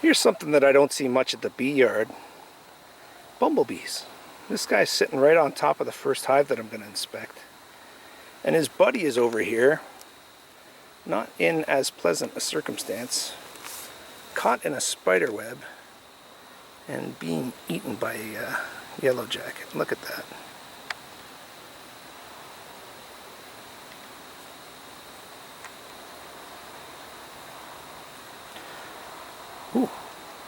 Here's something that I don't see much at the bee yard. Bumblebees. This guy's sitting right on top of the first hive that I'm going to inspect. And his buddy is over here, not in as pleasant a circumstance, caught in a spider web and being eaten by a yellow jacket. Look at that. Ooh,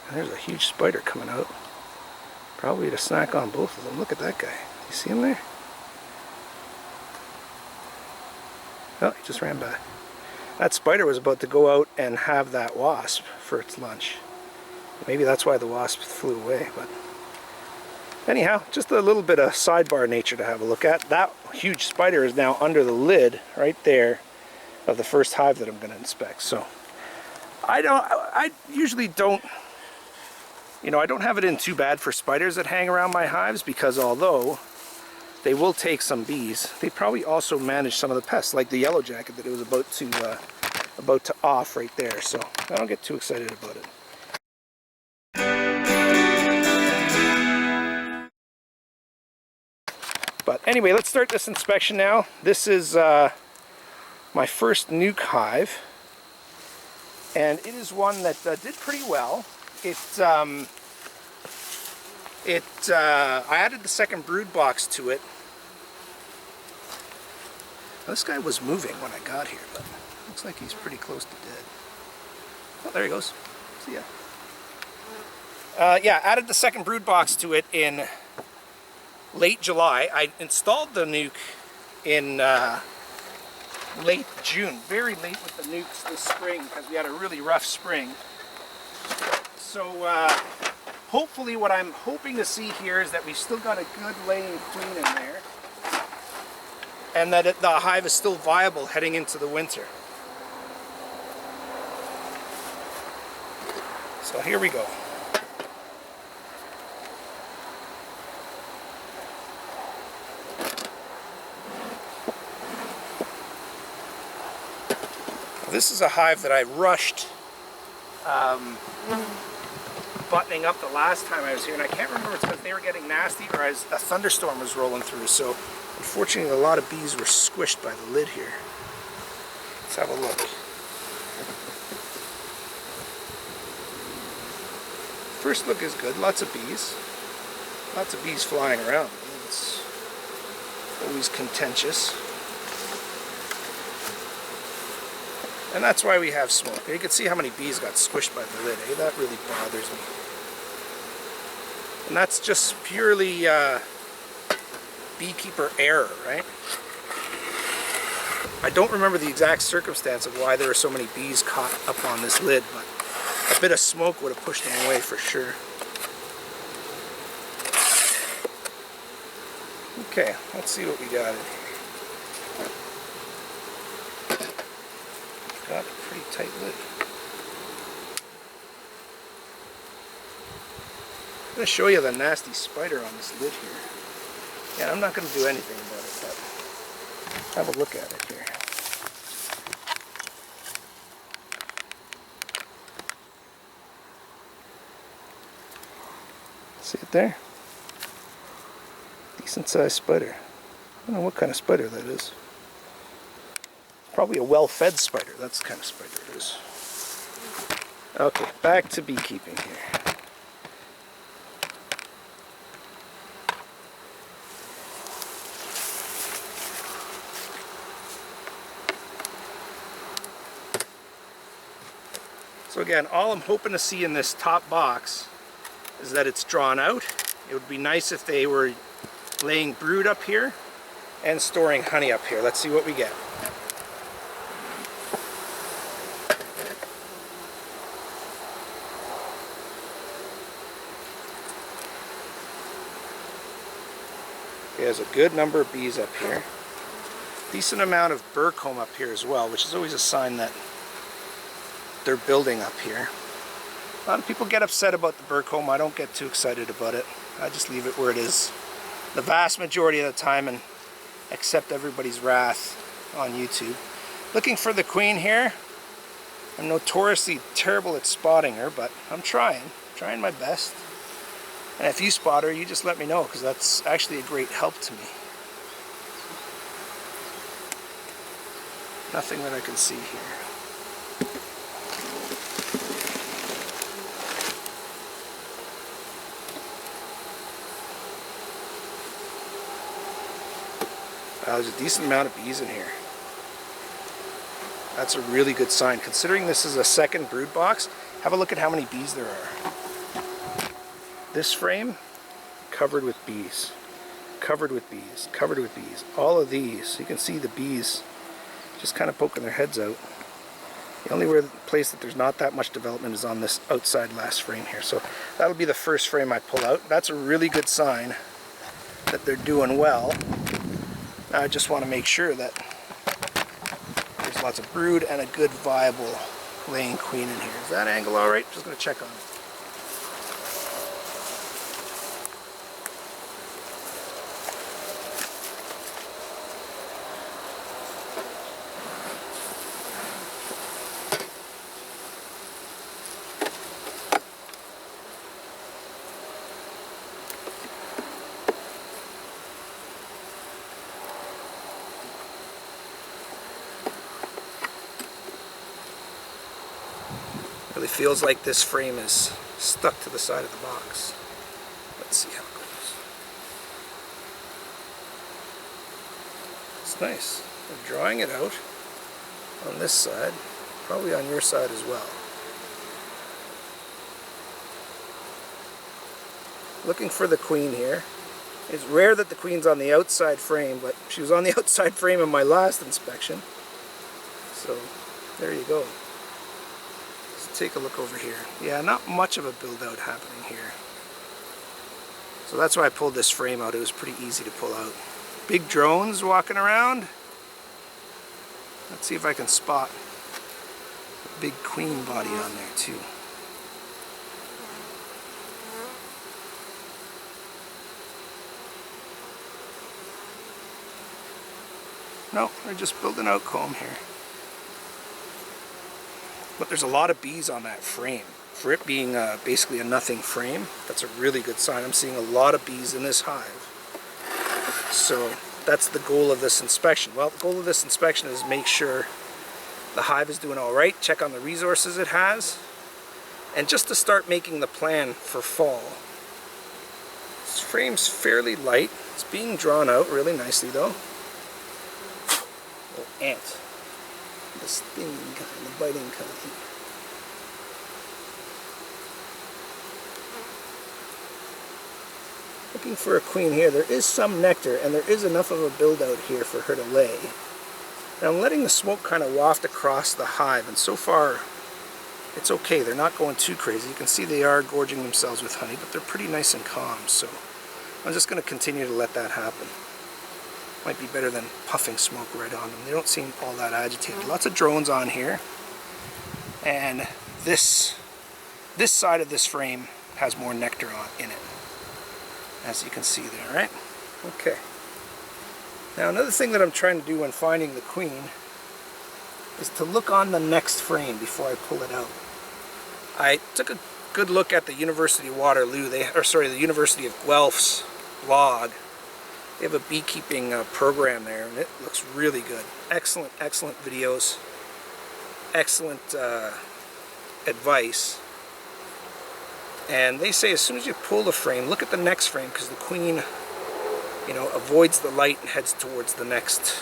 and there's a huge spider coming out. Probably to snack on both of them. Look at that guy. You see him there? Oh, he just ran back. That spider was about to go out and have that wasp for its lunch. Maybe that's why the wasp flew away, but anyhow, just a little bit of sidebar nature to have a look at. That huge spider is now under the lid right there of the first hive that I'm going to inspect. So I usually don't, I don't have it in too bad for spiders that hang around my hives, because although they will take some bees, they probably also manage some of the pests, like the yellow jacket that it was about to off right there. So I don't get too excited about it. But anyway, let's start this inspection now. This is my first nuke hive, and it is one that did pretty well. I added the second brood box to it. Now, this guy was moving when I got here, but looks like he's pretty close to dead. Oh, there he goes. See ya. Yeah, added the second brood box to it in late July. I installed the nuke in late June, very late with the nukes this spring, because we had a really rough spring. So hopefully what I'm hoping to see here is that we've still got a good laying queen in there, and that the hive is still viable heading into the winter. So here we go. This is a hive that I rushed buttoning up the last time I was here, and I can't remember if it's because they were getting nasty or as a thunderstorm was rolling through. So unfortunately a lot of bees were squished by the lid here. Let's have a look. First look is good. Lots of bees. Lots of bees flying around. It's always contentious. And that's why we have smoke. You can see how many bees got squished by the lid. That really bothers me. And that's just purely beekeeper error, right? I don't remember the exact circumstance of why there were so many bees caught up on this lid, but a bit of smoke would have pushed them away for sure. Okay, let's see what we got in here. Got a pretty tight lid. I'm going to show you the nasty spider on this lid here. Yeah, I'm not going to do anything about it, but have a look at it here. See it there? Decent sized spider. I don't know what kind of spider that is. Probably a well-fed spider. That's the kind of spider it is. Okay, back to beekeeping here. So again, all I'm hoping to see in this top box is that it's drawn out. It would be nice if they were laying brood up here and storing honey up here. Let's see what we get. There's a good number of bees up here. Decent amount of burr comb up here as well, which is always a sign that they're building up here. A lot of people get upset about the burr comb. I don't get too excited about it. I just leave it where it is the vast majority of the time and accept everybody's wrath on YouTube. Looking for the queen here. I'm notoriously terrible at spotting her, but I'm trying my best. And if you spot her, you just let me know, because that's actually a great help to me. Nothing that I can see here. There's a decent amount of bees in here. That's a really good sign. Considering this is a second brood box, have a look at how many bees there are. This frame, covered with bees. Covered with bees. Covered with bees. All of these, you can see the bees just kind of poking their heads out. The only place that there's not that much development is on this outside last frame here. So that'll be the first frame I pull out. That's a really good sign that they're doing well. Now I just want to make sure that there's lots of brood and a good viable laying queen in here. Is that angle all right? Just going to check on it. Really feels like this frame is stuck to the side of the box. Let's see how it goes. It's nice. We're drawing it out on this side, probably on your side as well. Looking for the queen here. It's rare that the queen's on the outside frame, but she was on the outside frame in my last inspection. So there you go. Take a look over here. Yeah, not much of a build out happening here. So that's why I pulled this frame out. It was pretty easy to pull out. Big drones walking around. Let's see if I can spot a big queen body on there too. No, they're just building out comb here. But there's a lot of bees on that frame. For it being basically a nothing frame, that's a really good sign. I'm seeing a lot of bees in this hive. So that's the goal of this inspection. Well, the goal of this inspection is make sure the hive is doing all right, check on the resources it has, and just to start making the plan for fall. This frame's fairly light. It's being drawn out really nicely though. Little ant. The stinging kind, the biting kind. Looking for a queen here. There is some nectar and there is enough of a build out here for her to lay. Now I'm letting the smoke kind of waft across the hive, and so far it's okay. They're not going too crazy. You can see they are gorging themselves with honey, but they're pretty nice and calm, so I'm just going to continue to let that happen. Might be better than puffing smoke right on them. They don't seem all that agitated. Lots of drones on here. And this side of this frame has more nectar in it, as you can see there, right? Okay. Now another thing that I'm trying to do when finding the queen is to look on the next frame before I pull it out. I took a good look at the University of Waterloo, the University of Guelph's blog. They have a beekeeping program there, and it looks really good. Excellent, excellent videos. Excellent advice. And they say as soon as you pull the frame, look at the next frame, because the queen, avoids the light and heads towards the next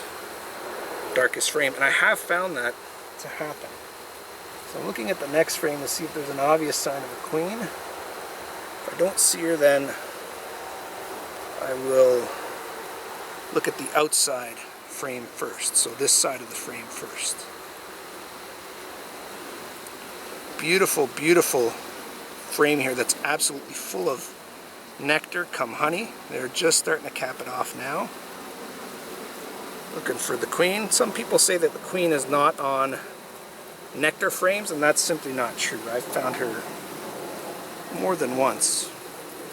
darkest frame. And I have found that to happen. So I'm looking at the next frame to see if there's an obvious sign of a queen. If I don't see her, then I will look at the outside frame first. So this side of the frame first. Beautiful, beautiful frame here that's absolutely full of nectar come honey. They're just starting to cap it off now. Looking for the queen. Some people say that the queen is not on nectar frames, and that's simply not true. I've found her more than once,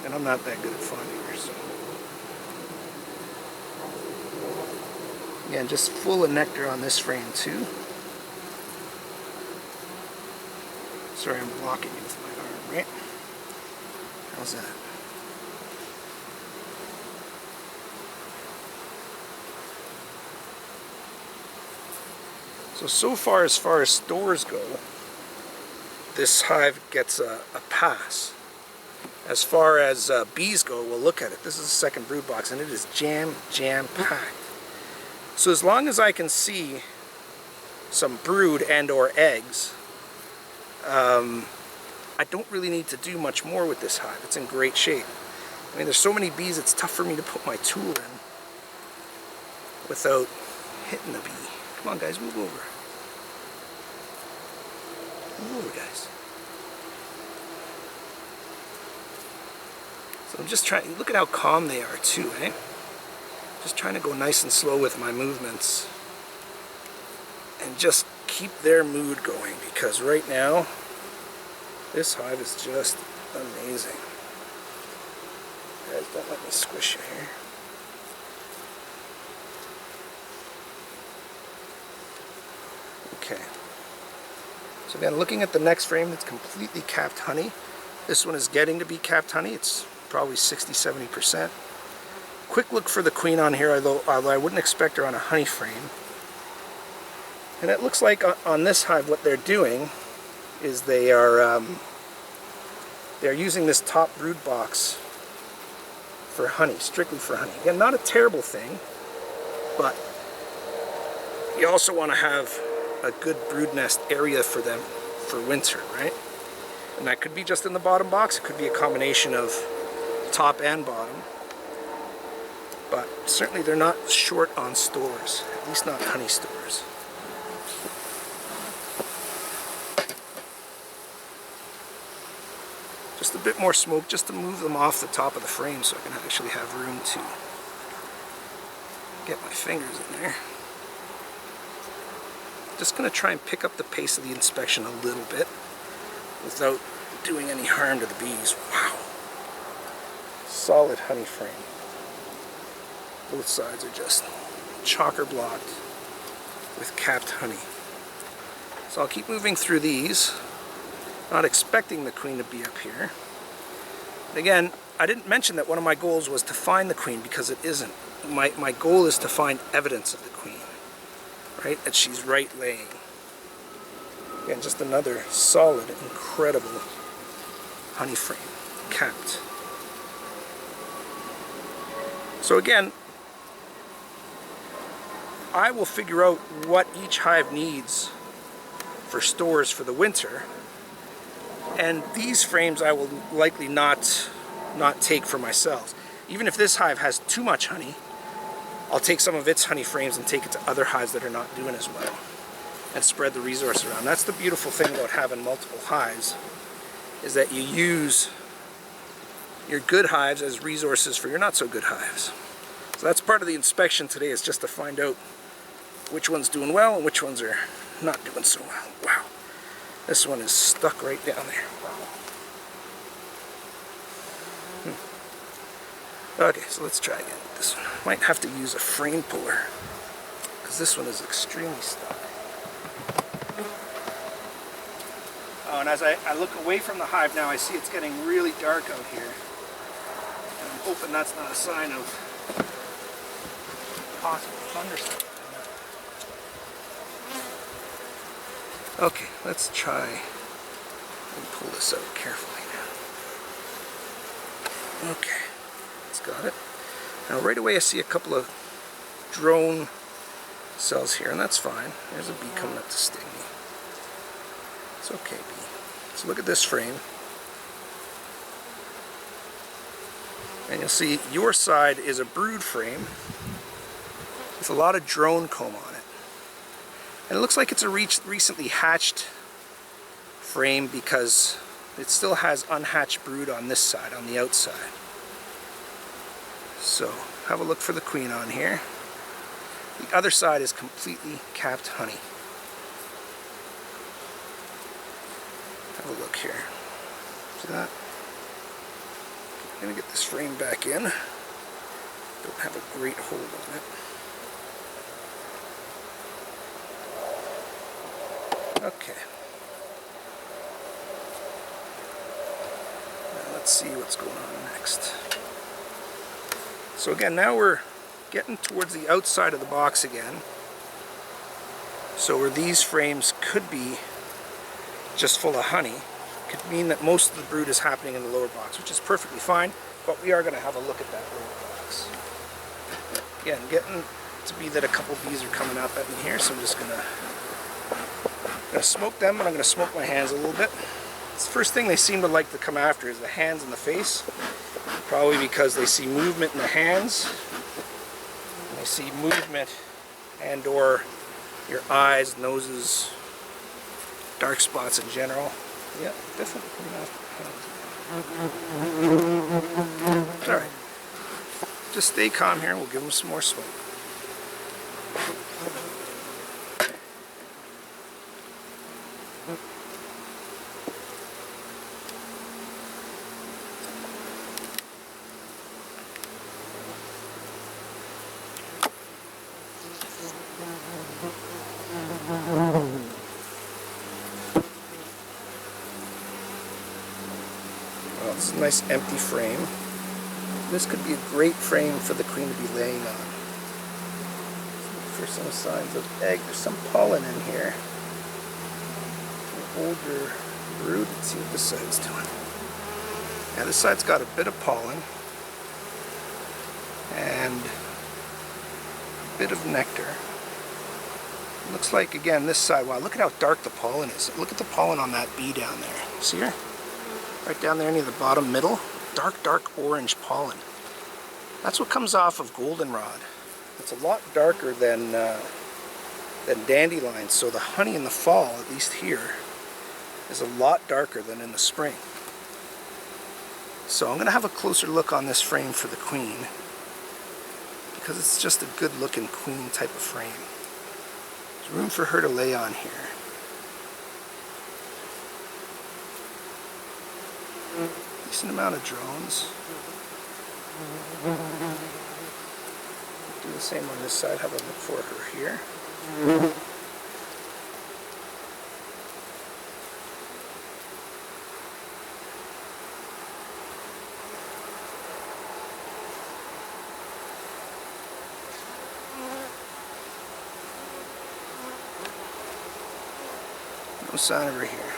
and I'm not that good at finding her. So again, just full of nectar on this frame too. Sorry, I'm blocking you with my arm, right? How's that? So far as stores go, this hive gets a pass. As far as bees go, well, look at it. This is the second brood box, and it is jam-packed. So as long as I can see some brood and or eggs, I don't really need to do much more with this hive. It's in great shape. I mean, there's so many bees, it's tough for me to put my tool in without hitting the bee. Come on, guys, move over. Move over, guys. So I'm just trying, look at how calm they are too, eh? Just trying to go nice and slow with my movements and just keep their mood going, because right now this hive is just amazing. Guys, don't let me squish you here. Okay. So again, looking at the next frame that's completely capped honey. This one is getting to be capped honey. It's probably 60-70%. Quick look for the queen on here, although I wouldn't expect her on a honey frame. And it looks like on this hive what they're doing is they're using this top brood box for honey, strictly for honey. Again, not a terrible thing, but you also want to have a good brood nest area for them for winter, right? And that could be just in the bottom box. It could be a combination of top and bottom. But certainly they're not short on stores, at least not honey stores. Just a bit more smoke just to move them off the top of the frame so I can actually have room to get my fingers in there. Just going to try and pick up the pace of the inspection a little bit without doing any harm to the bees. Wow. Solid honey frame. Both sides are just chocker blocked with capped honey. So I'll keep moving through these, not expecting the queen to be up here. And again, I didn't mention that one of my goals was to find the queen, because it isn't. My goal is to find evidence of the queen, right? That she's right laying. Again, just another solid, incredible honey frame, capped. So again, I will figure out what each hive needs for stores for the winter, and these frames I will likely not take for myself. Even if this hive has too much honey, I'll take some of its honey frames and take it to other hives that are not doing as well, and spread the resource around. That's the beautiful thing about having multiple hives, is that you use your good hives as resources for your not so good hives. So that's part of the inspection today, is just to find out which one's doing well and which ones are not doing so well. Wow, this one is stuck right down there. Okay, so let's try again with this one. Might have to use a frame puller, because this one is extremely stuck. Oh, and as I look away from the hive now, I see it's getting really dark out here. And I'm hoping that's not a sign of possible thunderstorm. Okay, let's try and pull this out carefully now. Okay, it's got it. Now right away I see a couple of drone cells here, and that's fine. There's a bee coming up to sting me. It's okay, bee. So look at this frame. And you'll see your side is a brood frame with a lot of drone comb on it. And it looks like it's a recently hatched frame, because it still has unhatched brood on this side, on the outside. So have a look for the queen on here. The other side is completely capped honey. Have a look here. See that? I'm going to get this frame back in. Don't have a great hold on it. Okay. let's see what's going on next. So again, now we're getting towards the outside of the box again. So where these frames could be just full of honey, could mean that most of the brood is happening in the lower box, which is perfectly fine, but we are going to have a look at that lower box. Again, getting to be that a couple bees are coming up at me here, so I'm just going to smoke them, and I'm going to smoke my hands a little bit. It's the first thing they seem to like to come after is the hands and the face, probably because they see movement in the hands, and they see movement and or your eyes, noses, dark spots in general. Yeah, definitely coming after. Alright. Just stay calm here and we'll give them some more smoke. Well, it's a nice empty frame. This could be a great frame for the queen to be laying on. For some signs of egg, there's some pollen in here. An older brood. Let's see what this side's doing. Yeah, this side's got a bit of pollen and a bit of nectar. Looks like, again, this side, wow, look at how dark the pollen is. Look at the pollen on that bee down there. See her? Right down there near the bottom middle. Dark, dark orange pollen. That's what comes off of goldenrod. It's a lot darker than dandelions, so the honey in the fall, at least here, is a lot darker than in the spring. So I'm going to have a closer look on this frame for the queen, because it's just a good looking queen type of frame. There's room for her to lay on here. Decent amount of drones. Do the same on this side, have a look for her here. No sign of her here.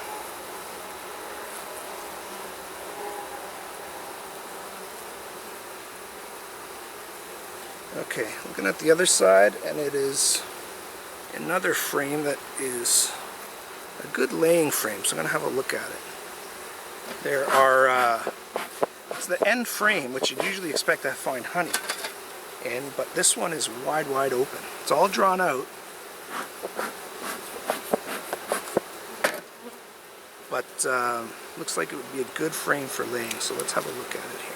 Okay, looking at the other side, and it is another frame that is a good laying frame, so I'm going to have a look at it. There are, it's the end frame, which you'd usually expect to find honey in, but this one is wide, wide open. It's all drawn out, but looks like it would be a good frame for laying, so let's have a look at it here.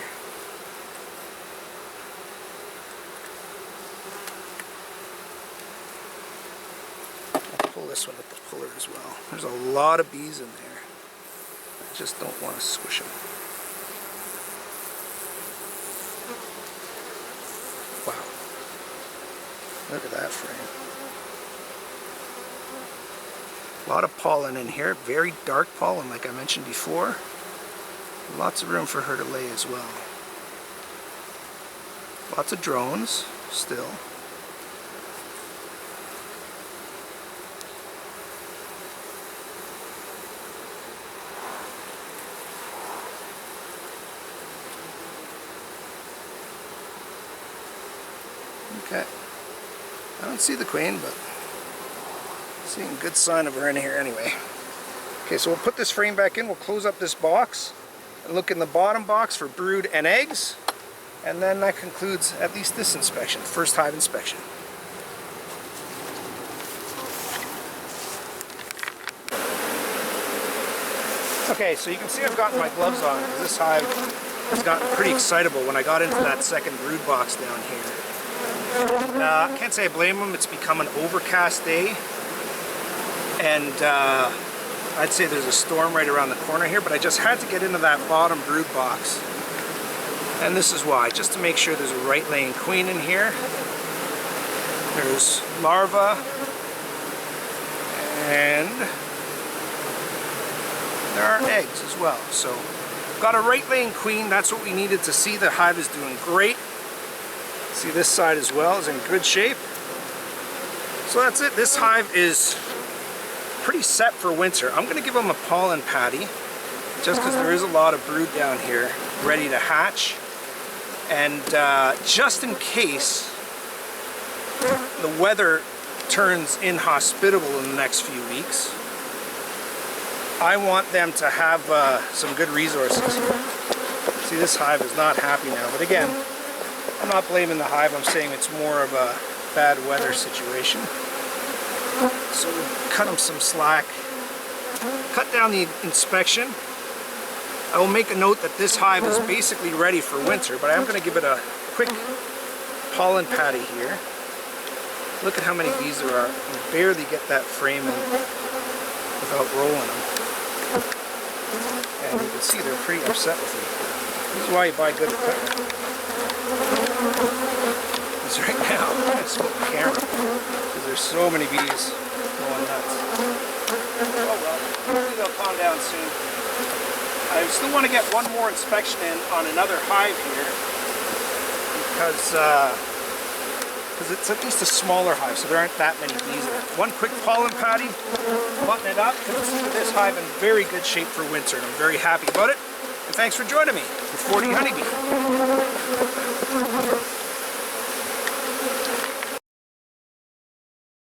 Pull this one with the puller as well. There's a lot of bees in there. I just don't want to squish them. Wow. Look at that frame. A lot of pollen in here. Very dark pollen, like I mentioned before. Lots of room for her to lay as well. Lots of drones still. Okay, I don't see the queen, but seeing a good sign of her in here anyway. Okay, so we'll put this frame back in, we'll close up this box, and look in the bottom box for brood and eggs, and then that concludes at least this inspection, first hive inspection. Okay, so you can see I've gotten my gloves on, because this hive has gotten pretty excitable when I got into that second brood box down here. I can't say I blame them. It's become an overcast day, and I'd say there's a storm right around the corner here, but I just had to get into that bottom brood box, and this is why, just to make sure there's a right laying queen in here. There's larvae, and there are eggs as well, so Got a right laying queen. That's what we needed to see. The hive is doing great. See, this side as well is in good shape. So that's it. This hive is pretty set for winter. I'm going to give them a pollen patty just because there is a lot of brood down here ready to hatch. And just in case the weather turns inhospitable in the next few weeks, I want them to have some good resources. See, this hive is not happy now, but again, I'm not blaming the hive. I'm saying it's more of a bad weather situation. So we'll cut them some slack, cut down the inspection. I will make a note that this hive is basically ready for winter, but I am going to give it a quick pollen patty here. Look at how many bees there are. You barely get that frame in without rolling them. And you can see they're pretty upset with me. This is why you buy good equipment. Because right now, I'm going to split the camera because there's so many bees going nuts. Oh well, hopefully they'll calm down soon. I still want to get one more inspection in on another hive here because it's at least a smaller hive, so there aren't that many bees in it. One quick pollen patty, button it up, and this hive in very good shape for winter, and I'm very happy about it. And thanks for joining me for 40 Honeybee.